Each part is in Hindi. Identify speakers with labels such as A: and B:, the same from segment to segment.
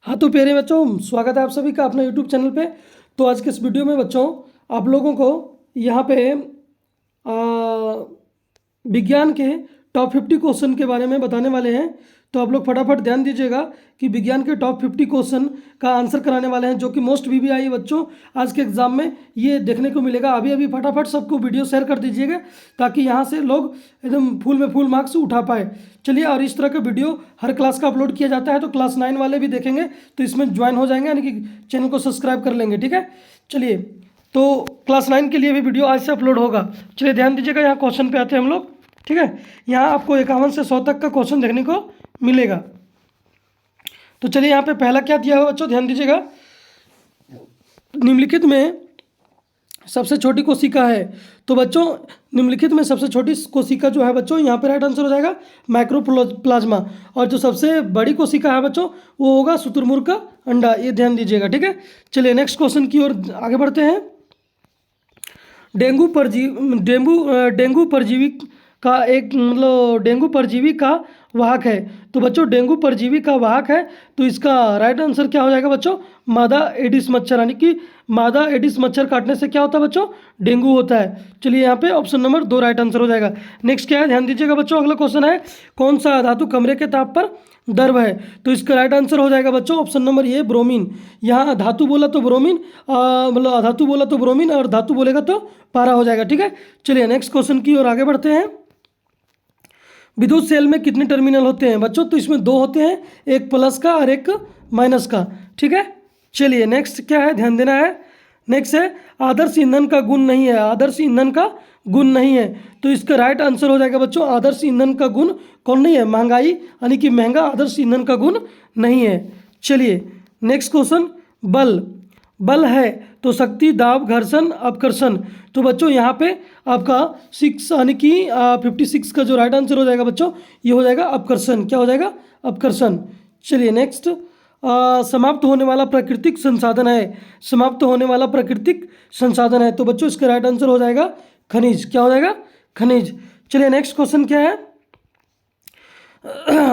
A: हाँ तो प्यारे बच्चों, स्वागत है आप सभी का अपना यूट्यूब चैनल पे। तो आज के इस वीडियो में बच्चों आप लोगों को यहाँ पे विज्ञान के टॉप 50 क्वेश्चन के बारे में बताने वाले हैं। तो आप लोग फटाफट ध्यान दीजिएगा कि विज्ञान के टॉप 50 क्वेश्चन का आंसर कराने वाले हैं, जो कि मोस्ट VBI बच्चों आज के एग्जाम में ये देखने को मिलेगा। अभी अभी फटाफट सबको वीडियो शेयर कर दीजिएगा ताकि यहाँ से लोग एकदम फुल में फुल मार्क्स उठा पाए। चलिए, और इस तरह का वीडियो हर क्लास का अपलोड किया जाता है, तो क्लास 9 वाले भी देखेंगे तो इसमें ज्वाइन हो जाएंगे, यानी कि चैनल को सब्सक्राइब कर लेंगे। ठीक है, चलिए, तो क्लास 9 के लिए भी वीडियो आज से अपलोड होगा। चलिए ध्यान दीजिएगा, यहाँ क्वेश्चन पे आते हैं हम लोग। ठीक है, यहाँ आपको 51 से 100 तक का क्वेश्चन देखने को मिलेगा। तो चलिए, यहाँ पे पहला क्या दिया हुआ बच्चों, ध्यान दीजिएगा। निम्नलिखित में सबसे छोटी कोशिका है। तो बच्चों निम्नलिखित में सबसे छोटी कोशिका जो है बच्चों, यहाँ पे राइट आंसर हो जाएगा माइक्रोप्लाज्मा। और जो सबसे बड़ी कोशिका है बच्चों वो होगा शुतुरमुर्ग का अंडा। ये ध्यान दीजिएगा। ठीक है, चलिए नेक्स्ट क्वेश्चन की ओर आगे बढ़ते हैं। डेंगू परजीवी का एक डेंगू परजीवी का वाहक है। तो बच्चों डेंगू परजीवी का वाहक है, तो इसका राइट आंसर क्या हो जाएगा बच्चों, मादा एडिस मच्छर, यानी कि मादा एडिस मच्छर काटने से क्या होता है बच्चों, डेंगू होता है। चलिए यहाँ पे ऑप्शन नंबर 2 राइट आंसर हो जाएगा। नेक्स्ट क्या है, ध्यान दीजिएगा बच्चों, अगला क्वेश्चन है, कौन सा धातु कमरे के ताप पर द्रव है। तो इसका राइट आंसर हो जाएगा बच्चों ऑप्शन नंबर ये, ब्रोमीन। यहाँ धातु बोला तो ब्रोमीन, अधातु बोला तो ब्रोमीन, और धातु बोलेगा तो पारा हो जाएगा। ठीक है, चलिए नेक्स्ट क्वेश्चन की ओर आगे बढ़ते हैं। विद्युत सेल में कितने टर्मिनल होते हैं बच्चों, तो इसमें 2 होते हैं, एक प्लस का और एक माइनस का। ठीक है, चलिए नेक्स्ट क्या है, ध्यान देना है। नेक्स्ट है, आदर्श ईंधन का गुण नहीं है। आदर्श ईंधन का गुण नहीं है, तो इसका राइट आंसर हो जाएगा बच्चों, आदर्श ईंधन का गुण कौन नहीं है, महंगाई, यानी कि महंगा आदर्श ईंधन का गुण नहीं है। चलिए नेक्स्ट क्वेश्चन, बल है तो शक्ति, दाब, घर्षण, अपकर्षण। तो बच्चों यहाँ पे आपका 6 यानी कि 56 का जो राइट आंसर हो जाएगा बच्चों, ये हो जाएगा अपकर्षण। क्या हो जाएगा, अपकर्षण। चलिए नेक्स्ट, समाप्त होने वाला प्राकृतिक संसाधन है। समाप्त होने वाला प्राकृतिक संसाधन है, तो बच्चों इसका राइट आंसर हो जाएगा खनिज। क्या हो जाएगा, खनिज। चलिए नेक्स्ट क्वेश्चन क्या है,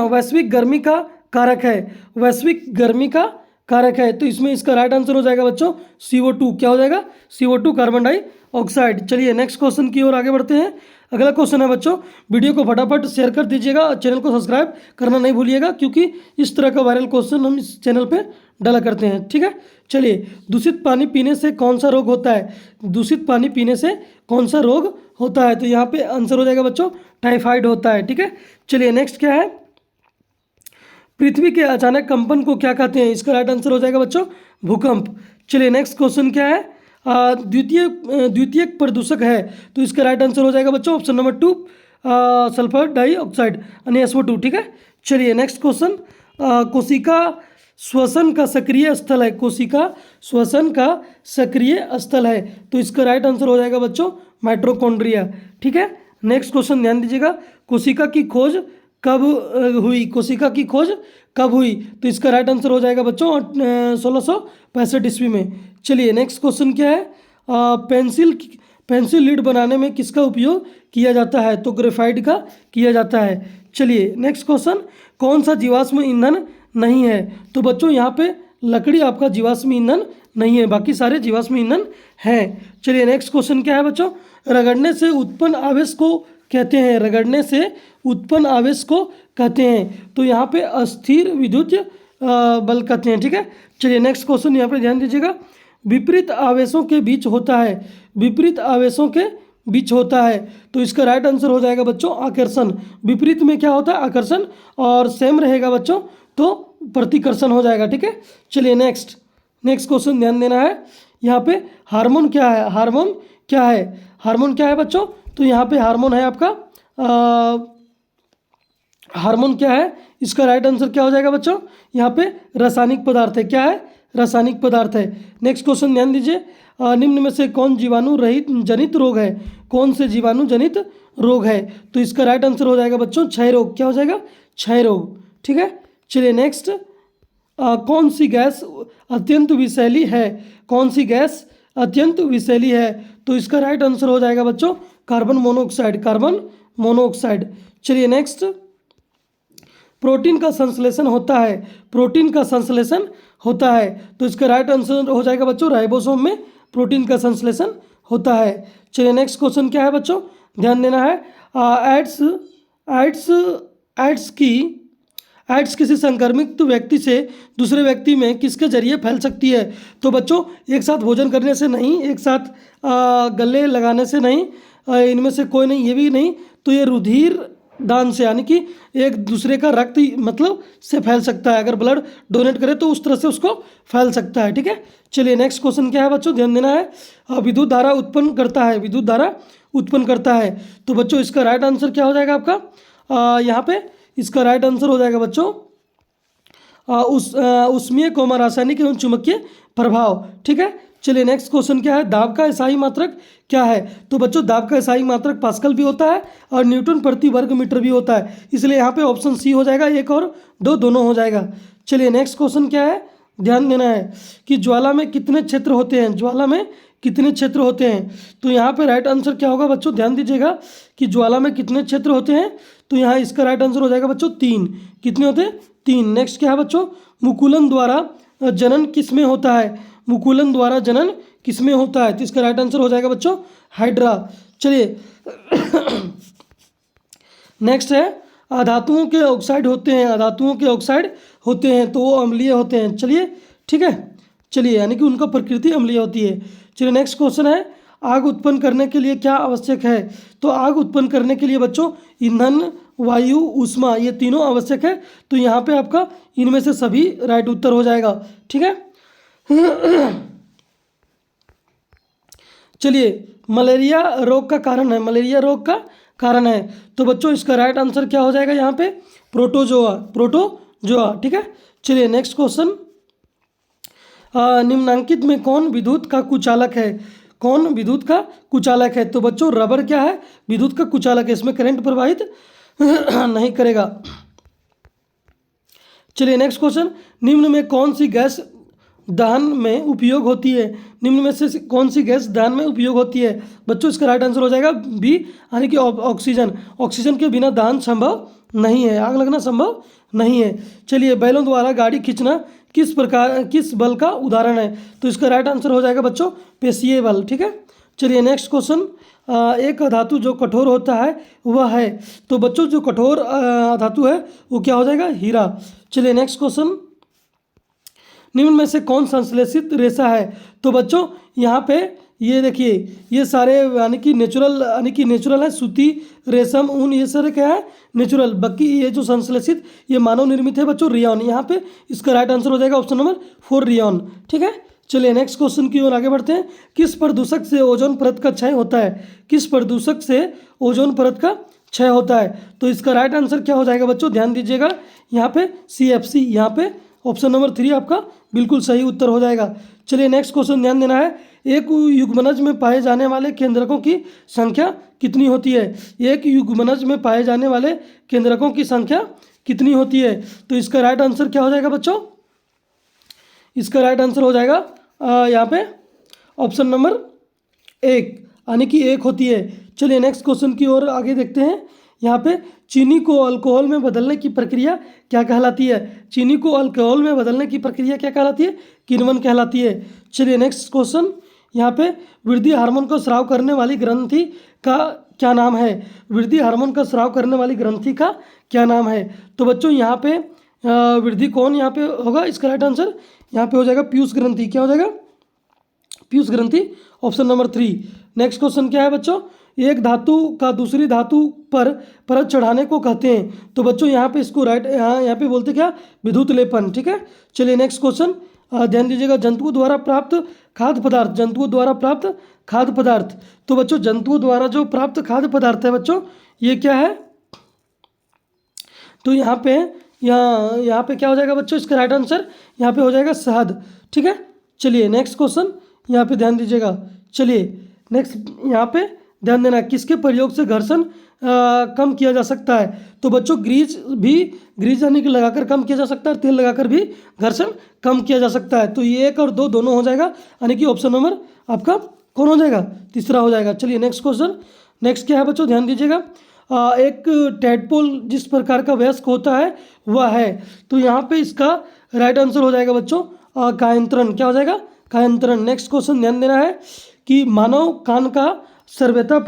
A: वैश्विक गर्मी का कारक है। वैश्विक गर्मी का कारक है, तो इसमें इसका राइट आंसर हो जाएगा बच्चों CO2। क्या हो जाएगा, CO2 कार्बन डाइऑक्साइड। चलिए नेक्स्ट क्वेश्चन की ओर आगे बढ़ते हैं। अगला क्वेश्चन है बच्चों, वीडियो को फटाफट शेयर कर दीजिएगा, चैनल को सब्सक्राइब करना नहीं भूलिएगा, क्योंकि इस तरह का वायरल क्वेश्चन हम इस चैनल पे डाला करते हैं। ठीक है, चलिए, दूषित पानी पीने से कौन सा रोग होता है। दूषित पानी पीने से कौन सा रोग होता है, तो यहाँ पे आंसर हो जाएगा बच्चों टाइफाइड होता है। ठीक है, चलिए नेक्स्ट क्या है, पृथ्वी के अचानक कंपन को क्या कहते हैं। इसका राइट आंसर हो जाएगा बच्चों भूकंप। चलिए नेक्स्ट क्वेश्चन क्या है, द्वितीयक प्रदूषक है, तो इसका राइट आंसर हो जाएगा बच्चों ऑप्शन नंबर 2 सल्फर डाइऑक्साइड यानी SO2। ठीक है, चलिए नेक्स्ट क्वेश्चन, कोशिका श्वसन का सक्रिय स्थल है। कोशिका श्वसन का सक्रिय स्थल है, तो इसका राइट आंसर हो जाएगा बच्चों माइटोकॉन्ड्रिया। ठीक है, नेक्स्ट क्वेश्चन ध्यान दीजिएगा, कोशिका की खोज कब हुई। कोशिका की खोज कब हुई, तो इसका राइट आंसर हो जाएगा बच्चों 1665 ईस्वी में। चलिए नेक्स्ट क्वेश्चन क्या है, पेंसिल लीड बनाने में किसका उपयोग किया जाता है, तो ग्रेफाइट का किया जाता है। चलिए नेक्स्ट क्वेश्चन, कौन सा जीवाश्म ईंधन नहीं है। तो बच्चों यहाँ पे लकड़ी आपका जीवाश्म ईंधन नहीं है, बाकी सारे जीवाश्म ईंधन हैं। चलिए नेक्स्ट क्वेश्चन क्या है बच्चों, रगड़ने से उत्पन्न आवेश को कहते हैं। रगड़ने से उत्पन्न आवेश को कहते हैं, तो यहाँ पे अस्थिर विद्युत बल कहते हैं। ठीक है, चलिए नेक्स्ट क्वेश्चन यहाँ पे ध्यान दीजिएगा, विपरीत आवेशों के बीच होता है। विपरीत आवेशों के बीच होता है, तो इसका राइट आंसर हो जाएगा बच्चों आकर्षण। विपरीत में क्या होता है, आकर्षण, और सेम रहेगा बच्चों तो प्रतिकर्षण हो जाएगा। ठीक है, चलिए नेक्स्ट क्वेश्चन ध्यान देना है। यहाँ पे हार्मोन क्या है, हार्मोन क्या है, हार्मोन क्या है बच्चों, तो यहाँ पे हार्मोन है आपका हार्मोन क्या है, इसका राइट आंसर क्या हो जाएगा बच्चों, यहाँ पे रासायनिक पदार्थ है। क्या है, रासायनिक पदार्थ है। नेक्स्ट क्वेश्चन ध्यान दीजिए, निम्न में से कौन जीवाणु रहित जनित रोग है। कौन से जीवाणु जनित रोग है, तो इसका राइट आंसर हो जाएगा बच्चों क्षय रोग। क्या हो जाएगा, क्षय रोग। ठीक है, चलिए नेक्स्ट, कौन सी गैस अत्यंत विषैली है। कौन सी गैस अत्यंत विषैली है, तो इसका राइट आंसर हो जाएगा बच्चों कार्बन मोनोऑक्साइड। Carbon monoxide. चलिए नेक्स्ट, प्रोटीन का संश्लेषण होता है, प्रोटीन का संश्लेषण होता है। तो इसका राइट आंसर हो जाएगा बच्चों राइबोसोम में प्रोटीन का संश्लेषण होता है। चलिए नेक्स्ट क्वेश्चन क्या है बच्चों, ध्यान देना है। एड्स एड्स एड्स की एड्स किसी संक्रमित व्यक्ति से दूसरे व्यक्ति में किसके जरिए फैल सकती है? तो बच्चों एक साथ भोजन करने से नहीं, एक साथ गले लगाने से नहीं, इनमें से कोई नहीं, ये भी नहीं, तो ये रुधिर दान से, यानी कि एक दूसरे का रक्त मतलब से फैल सकता है। अगर ब्लड डोनेट करे तो उस तरह से उसको फैल सकता है। ठीक है, चलिए नेक्स्ट क्वेश्चन क्या है बच्चों, ध्यान देना है। विद्युत धारा उत्पन्न करता है, विद्युत धारा उत्पन्न करता है। तो बच्चों इसका राइट आंसर क्या हो जाएगा आपका, यहाँ पे इसका राइट आंसर हो जाएगा बच्चों उष्मीय कोमा रासायनिक एवं चुंबकीय प्रभाव। ठीक है, चलिए नेक्स्ट क्वेश्चन क्या है, दाब का एसआई मात्रक क्या है? तो बच्चों दाब का एसआई मात्रक पास्कल भी होता है और न्यूटन प्रति वर्ग मीटर भी होता है, इसलिए यहाँ पे ऑप्शन सी हो जाएगा, एक और दो दोनों हो जाएगा। चलिए नेक्स्ट क्वेश्चन क्या है, ध्यान देना है कि ज्वाला में कितने क्षेत्र होते हैं, ज्वाला में कितने क्षेत्र होते हैं? तो यहाँ पे राइट आंसर क्या होगा बच्चों, ध्यान दीजिएगा कि ज्वाला में कितने क्षेत्र होते हैं। तो यहाँ इसका राइट आंसर हो जाएगा बच्चों 3। कितने होते हैं? 3। नेक्स्ट क्या है बच्चों, मुकुलन द्वारा जनन किस में होता है? मुकुलन द्वारा जनन किस में होता है? तो इसका राइट आंसर हो जाएगा बच्चों हाइड्रा। चलिए नेक्स्ट है, अधातुओं के ऑक्साइड होते हैं, अधातुओं के ऑक्साइड होते हैं तो वो अम्लीय होते हैं। चलिए ठीक है, चलिए यानी कि उनका प्रकृति अम्लीय होती है। चलिए नेक्स्ट क्वेश्चन है, आग उत्पन्न करने के लिए क्या आवश्यक है? तो आग उत्पन्न करने के लिए बच्चों ईंधन, वायु, ऊष्मा, ये तीनों आवश्यक है। तो यहाँ पे आपका इनमें से सभी राइट उत्तर हो जाएगा। ठीक है, चलिए मलेरिया रोग का कारण है, मलेरिया रोग का कारण है। तो बच्चों इसका राइट आंसर क्या हो जाएगा यहाँ पे, प्रोटोजोआ, प्रोटोजोआ। ठीक है, चलिए नेक्स्ट क्वेश्चन, निम्नांकित में कौन विद्युत का कुचालक है? कौन विद्युत का कुचालक है? तो बच्चों रबर क्या है, विद्युत का कुचालक है, इसमें करंट प्रवाहित नहीं करेगा। चलिए नेक्स्ट क्वेश्चन, निम्न में कौन सी गैस दहन में उपयोग होती है? निम्न में से कौन सी गैस दहन में उपयोग होती है? बच्चों इसका राइट आंसर हो जाएगा बी, यानी कि ऑक्सीजन। ऑक्सीजन के बिना दहन संभव नहीं है, आग लगना संभव नहीं है। चलिए बैलों द्वारा गाड़ी खींचना किस बल का उदाहरण है? तो इसका राइट आंसर हो जाएगा बच्चों पेशीय बल। ठीक है, चलिए नेक्स्ट क्वेश्चन, एक धातु जो कठोर होता है वह है? तो बच्चों जो कठोर धातु है वो क्या हो जाएगा, हीरा। चलिए नेक्स्ट क्वेश्चन, निम्न में से कौन संश्लेषित रेशा है? तो बच्चों यहाँ पे ये देखिए, ये सारे यानी कि नेचुरल है, सूती, रेशम, ऊन, ये सारे क्या है नेचुरल। बाकी ये जो संश्लेषित ये मानव निर्मित है बच्चों रियॉन। यहाँ पे इसका राइट आंसर हो जाएगा ऑप्शन नंबर 4 रियॉन। ठीक है, चलिए नेक्स्ट क्वेश्चन की ओर आगे बढ़ते हैं। किस प्रदूषक से ओजोन परत का क्षय होता है? किस प्रदूषक से ओजोन परत का क्षय होता है? तो इसका राइट आंसर क्या हो जाएगा बच्चों, ध्यान दीजिएगा यहाँ पे CFC, यहाँ पे ऑप्शन नंबर 3 आपका बिल्कुल सही उत्तर हो जाएगा। चलिए नेक्स्ट क्वेश्चन ध्यान देना है, एक युग्मनज में पाए जाने वाले केंद्रकों की संख्या कितनी होती है? एक युग्मनज में पाए जाने वाले केंद्रकों की संख्या कितनी होती है? तो इसका राइट आंसर क्या हो जाएगा बच्चों, इसका राइट आंसर हो जाएगा यहाँ पे ऑप्शन नंबर 1, यानी कि 1 होती है। चलिए नेक्स्ट क्वेश्चन की ओर आगे देखते हैं। यहाँ पे चीनी को अल्कोहल में बदलने की प्रक्रिया क्या कहलाती है? चीनी को अल्कोहल में बदलने की प्रक्रिया क्या कहलाती है? किण्वन कहलाती है। चलिए नेक्स्ट क्वेश्चन, यहाँ पे वृद्धि हार्मोन का स्राव करने वाली ग्रंथि का क्या नाम है? वृद्धि हार्मोन का स्राव करने वाली ग्रंथि का क्या नाम है? तो बच्चों यहाँ पे वृद्धि कौन यहाँ पे होगा, इसका राइट आंसर यहाँ पे हो जाएगा पीयूष ग्रंथि। क्या हो जाएगा, पीयूष ग्रंथि, ऑप्शन नंबर 3। नेक्स्ट क्वेश्चन क्या है बच्चों, एक धातु का दूसरी धातु पर परत चढ़ाने को कहते हैं? तो बच्चों यहाँ पे इसको राइट यहाँ पे बोलते क्या, विद्युत लेपन। ठीक है, चलिए नेक्स्ट क्वेश्चन ध्यान दीजिएगा, जंतुओं द्वारा प्राप्त खाद्य पदार्थ, जंतुओं द्वारा प्राप्त खाद्य पदार्थ। तो बच्चों जंतुओं द्वारा जो प्राप्त खाद्य पदार्थ है बच्चों ये क्या है? तो यहाँ पे क्या हो जाएगा बच्चों, इसका राइट आंसर यहाँ पे हो जाएगा शहद। ठीक है, चलिए नेक्स्ट क्वेश्चन यहाँ पे ध्यान दीजिएगा। चलिए नेक्स्ट यहाँ पे ध्यान देना, किसके प्रयोग से घर्षण कम किया जा सकता है? तो बच्चों ग्रीज यानी कि लगाकर कम किया जा सकता है, तेल लगाकर भी घर्षण कम किया जा सकता है। तो ये 1 और 2 दोनों हो जाएगा, यानी कि ऑप्शन नंबर आपका कौन हो जाएगा, तीसरा हो जाएगा। चलिए नेक्स्ट क्वेश्चन, नेक्स्ट क्या है बच्चों, ध्यान दीजिएगा, एक टैडपोल जिस प्रकार का वयस्क होता है वह है। तो यहाँ पे इसका राइट आंसर हो जाएगा बच्चों कायांतरण। क्या हो जाएगा? कायांतरण। नेक्स्ट क्वेश्चन ध्यान देना है कि मानव कान का सर्वथा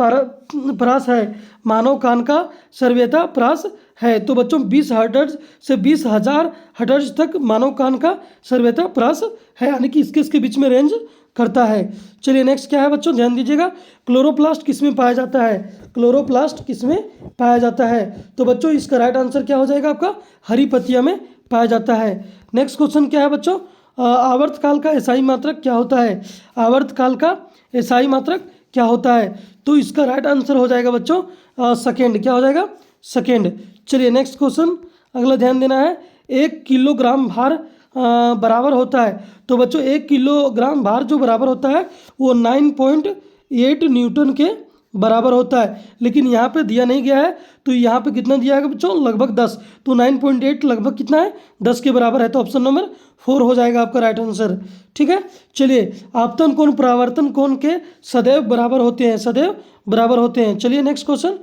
A: प्रास है। मानव कान का सर्वथा प्रास है। तो बच्चों 20 हर्ट्ज से 20,000 हर्ट्ज तक मानव कान का सर्वथा प्रास है, यानी कि इसके बीच में रेंज करता है। चलिए नेक्स्ट क्या है बच्चों, ध्यान दीजिएगा। क्लोरोप्लास्ट किस में पाया जाता है? क्लोरोप्लास्ट किस में पाया जाता है? तो बच्चों इसका राइट आंसर क्या हो जाएगा आपका? हरी पत्तियां में पाया जाता है। नेक्स्ट क्वेश्चन क्या है बच्चों, आवर्तकाल का एसआई मात्रक क्या होता है? आवर्तकाल का एसआई मात्रक क्या होता है? तो इसका राइट आंसर हो जाएगा बच्चों सेकेंड। क्या हो जाएगा? सेकेंड। चलिए नेक्स्ट क्वेश्चन अगला ध्यान देना है। 1 किलोग्राम भार बराबर होता है। तो बच्चों 1 किलोग्राम भार जो बराबर होता है वो 9.8 न्यूटन के बराबर होता है, लेकिन यहाँ पे दिया नहीं गया है। तो यहाँ पे कितना दिया है बच्चों? लगभग 10। तो 9.8 लगभग कितना है? 10 के बराबर है। तो ऑप्शन नंबर 4 हो जाएगा आपका राइट आंसर। ठीक है। चलिए आपतन कोण परावर्तन कोण के सदैव बराबर होते हैं, सदैव बराबर होते हैं। चलिए नेक्स्ट क्वेश्चन,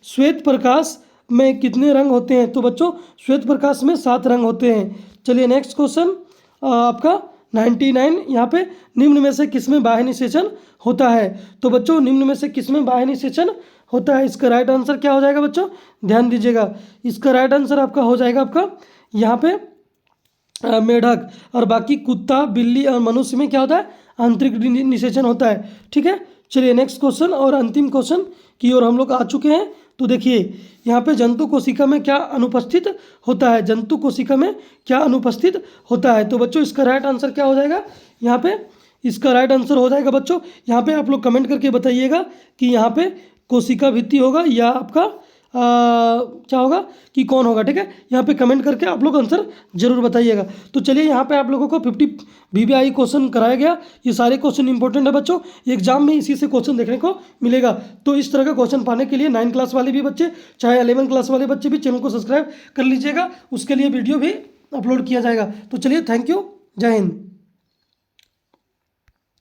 A: श्वेत प्रकाश में कितने रंग होते हैं? तो बच्चों श्वेत प्रकाश में 7 रंग होते हैं। चलिए नेक्स्ट क्वेश्चन आपका 99, यहाँ पे निम्न में से किसमें बाह्य निषेचन होता है? तो बच्चों निम्न में से किसमें बाह्य निषेचन होता है? इसका राइट आंसर क्या हो जाएगा बच्चों? ध्यान दीजिएगा। इसका राइट आंसर आपका हो जाएगा आपका यहाँ पे मेढक, और बाकी कुत्ता, बिल्ली और मनुष्य में क्या होता है? आंतरिक निषेचन होता है। ठीक है। चलिए नेक्स्ट क्वेश्चन और अंतिम क्वेश्चन की ओर हम लोग आ चुके हैं। तो देखिए यहाँ पे जंतु कोशिका में क्या अनुपस्थित होता है? जंतु कोशिका में क्या अनुपस्थित होता है? तो बच्चों इसका राइट आंसर क्या हो जाएगा? यहाँ पे इसका राइट आंसर हो जाएगा बच्चों, यहाँ पे आप लोग कमेंट करके बताइएगा कि यहाँ पे कोशिका भित्ति होगा या आपका क्या होगा कि कौन होगा। ठीक है, यहाँ पे कमेंट करके आप लोग आंसर जरूर बताइएगा। तो चलिए यहाँ पे आप लोगों को 50 VBI क्वेश्चन कराया गया। ये सारे क्वेश्चन इंपॉर्टेंट है बच्चों, एग्जाम में इसी से क्वेश्चन देखने को मिलेगा। तो इस तरह का क्वेश्चन पाने के लिए 9 क्लास वाले भी बच्चे, चाहे 11 क्लास वाले बच्चे भी चैनल को सब्सक्राइब कर लीजिएगा। उसके लिए वीडियो भी अपलोड किया जाएगा। तो चलिए थैंक यू, जय हिंद।